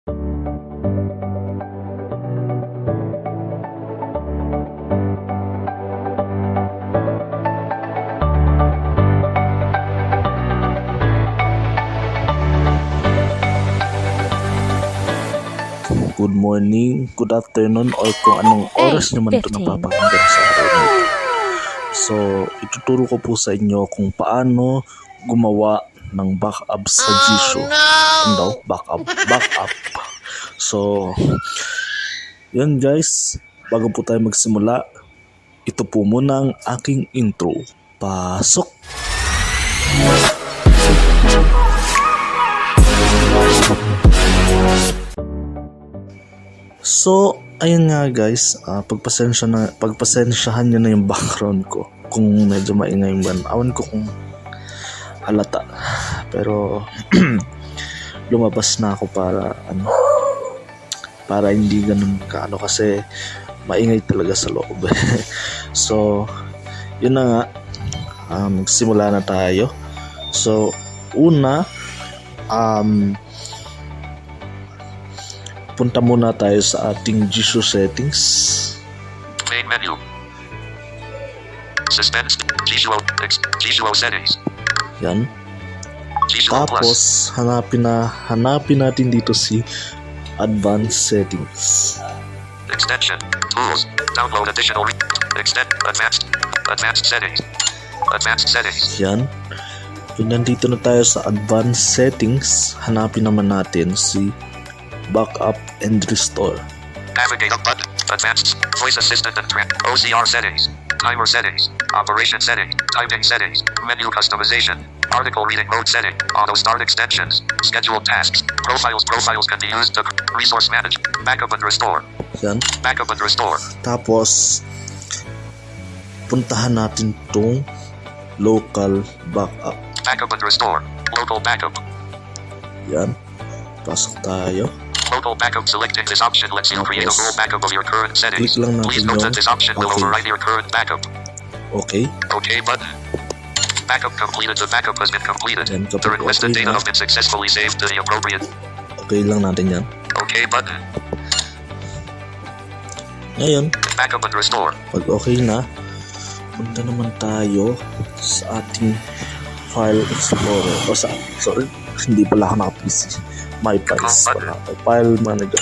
Good morning, good afternoon, or kung anong oras naman ito napapakinggan sa araw na ito. So, ituturo ko po sa inyo kung paano gumawa ng backup sa Jisoo. Ano? Backup. So, yun guys, bago po tayo magsimula, ito po muna ang aking intro. Pasok! So, ayun nga guys, pagpasensyahan nyo na yung background ko. Kung medyo maingay man, awan ko kung halata. Pero, lumabas na ako para hindi ganun kaano kasi maingay talaga sa loob. So, yun na nga, magsimula na tayo. So, una, punta muna tayo sa ating Jisoo settings. Main menu. Suspense. Jisoo settings. Yan. Jisoo Tapos Plus. hanapin natin dito si advanced settings. Extension. Tools. Download additional. Advanced settings. Advanced settings. Yan. Kung nandito na tayo sa advanced settings, hanapin naman natin si backup and restore. Navigate up button. Advanced voice assistant and OCR settings. Timer settings. Operation setting. Timing settings. Menu customization. Article reading mode setting. Auto start extensions. Scheduled tasks. Profiles can be used to resource manage. Backup and restore. Yan. Backup and restore. Tapos puntahan natin tong local backup. Backup and restore. Local backup. Yan. Pasok tayo. Local backup. Selecting this option lets you create a full backup of your current settings. Click lang natin Please note yung that this option will okay. override your current backup. Okay. OK button. Backup completed. The backup has been completed. Yan, The kapag requested okay data na, have been successfully saved to the appropriate. okay lang natin yan. OK button. Ngayon, Backup and restore. pag okay na, punta naman tayo sa ating file explorer. Hindi pala ako naka-PC. My files pala. File manager.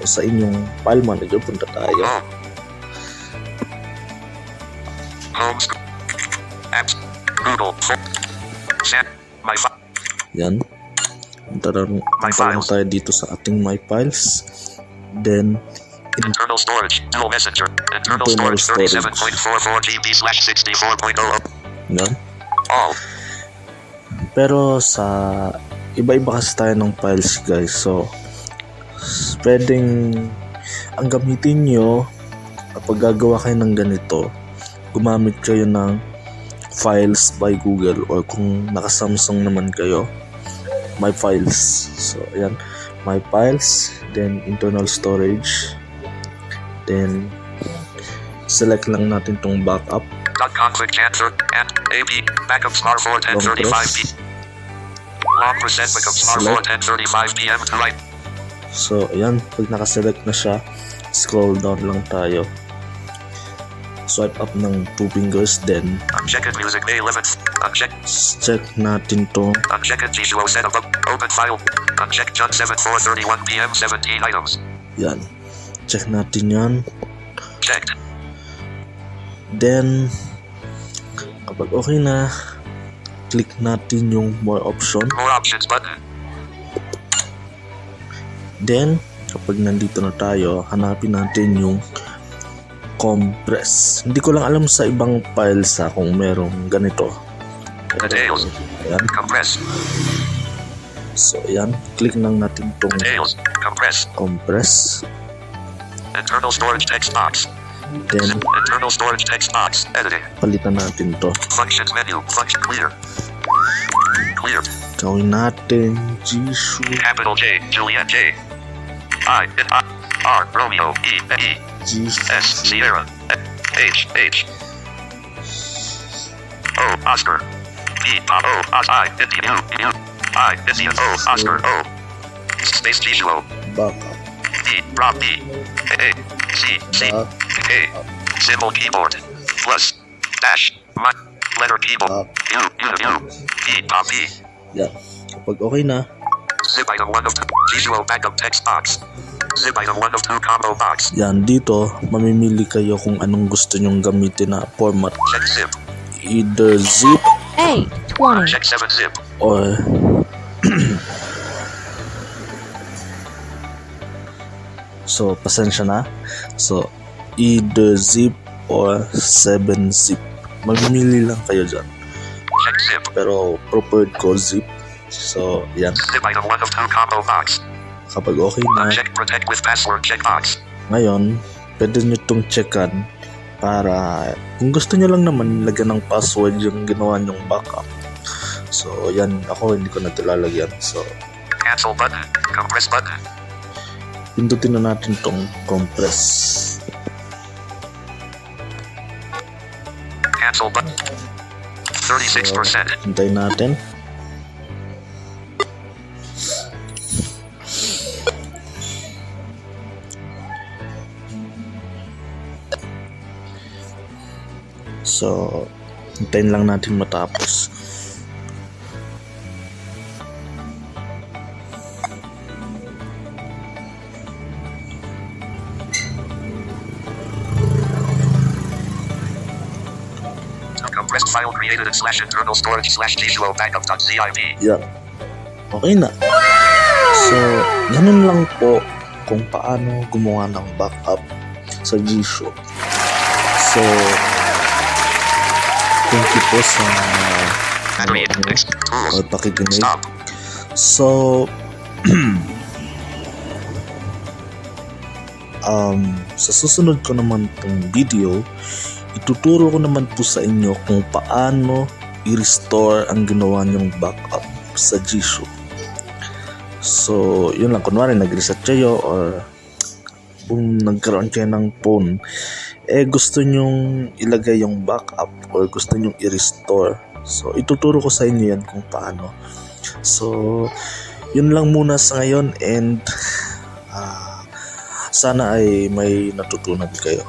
O sa inyong file manager, punta tayo. Home. Apps. Google. Chat. My file. Yan. Punta lang tayo dito sa ating My Files. Then, Internal storage. Dual messenger. Internal storage 37.44 GB/64.00. yan. All. Pero sa iba-iba kasi tayo ng files guys. So, pwedeng ang gamitin nyo kapag gagawa kayo ng ganito, gumamit kayo ng Files by Google, or kung naka-Samsung naman kayo, My Files. So, ayan. My Files, then internal storage, then select lang natin tong backup. Conflict answer and AP backup smartphone 10:35 p. Long percent backup smartphone 10:35 p.m. to right. So, ayan. Pag nakaselect na siya, scroll down lang tayo. Swipe up ng 2 fingers, then Unchecked music May 11th. Unchecked. check natin to. Unchecked Jisoo set up. Open file. Unchecked June 7 4:31 p.m. 17 items. Yan. Check natin yan. Checked. Then, kapag okay na, click natin yung more option. More options button. Then, kapag nandito na tayo, hanapin natin yung compress. Hindi ko lang alam sa ibang files kung merong ganito. Details. Ayan. Compress. So, ayan. Click lang natin itong Details. Compress. compress. Internal storage text box. Then, Internal storage text box. Editing. palitan natin to. Functions menu. Function clear. Clear. Gawin natin Jisoo. Capital J. Juliet J. I. R. Romeo. E. E. Jisoo. S. Sierra. H. H. O. Oscar. B. O. I. India. U. U. I. India. O. Oscar. O. Space Visual. backup, B. Rob B. A. C. C. back, A. Symbol keyboard. Plus. Dash. Letter keyboard. U. E. Pop B. yan. Kapag okay na, Zip item 1 of 2. Visual backup text box. Zip item 1 of 2 combo box. yan, dito, mamimili kayo kung anong gusto nyong gamitin na format. Check zip. Either zip A. 20. Check 7 zip. or so, pasensya na. So, either zip or 7 zip. Mamimili lang kayo dyan. Check zip. Pero, preferred ko zip. So, yan. Zip item 1 of 2 combo box. Kapag okay na, Uncheck protect with password checkbox. ngayon, pwede nyo itong checkan para kung gusto nyo lang naman lagyan ng password yung ginawa nyong backup. So, yan. Ako, hindi ko na ito lalagyan. So, Cancel button. Compress button. pindutin na natin itong compress. Cancel button. 36%. Hintayin natin. So, hintayin lang natin matapos. Compressed file created in /internal storage /visual backup.zip. Yan. Okay na. So, ganun lang po kung paano gumawa ng backup sa G-Show. So, thank you po sa Battery index. Tools. pakikinig. Stop. So, sa susunod ko naman tong video, ituturo ko naman po sa inyo kung paano i-restore ang ginawa nyong backup sa G-Show. So, yun lang. Kunwari, nag-reset kayo or kung nagkaroon kayo ng phone, gusto nyong ilagay yung backup or gusto nyong i-restore. So, ituturo ko sa inyo yan kung paano. So, yun lang muna sa ngayon and sana ay may natutunan kayo.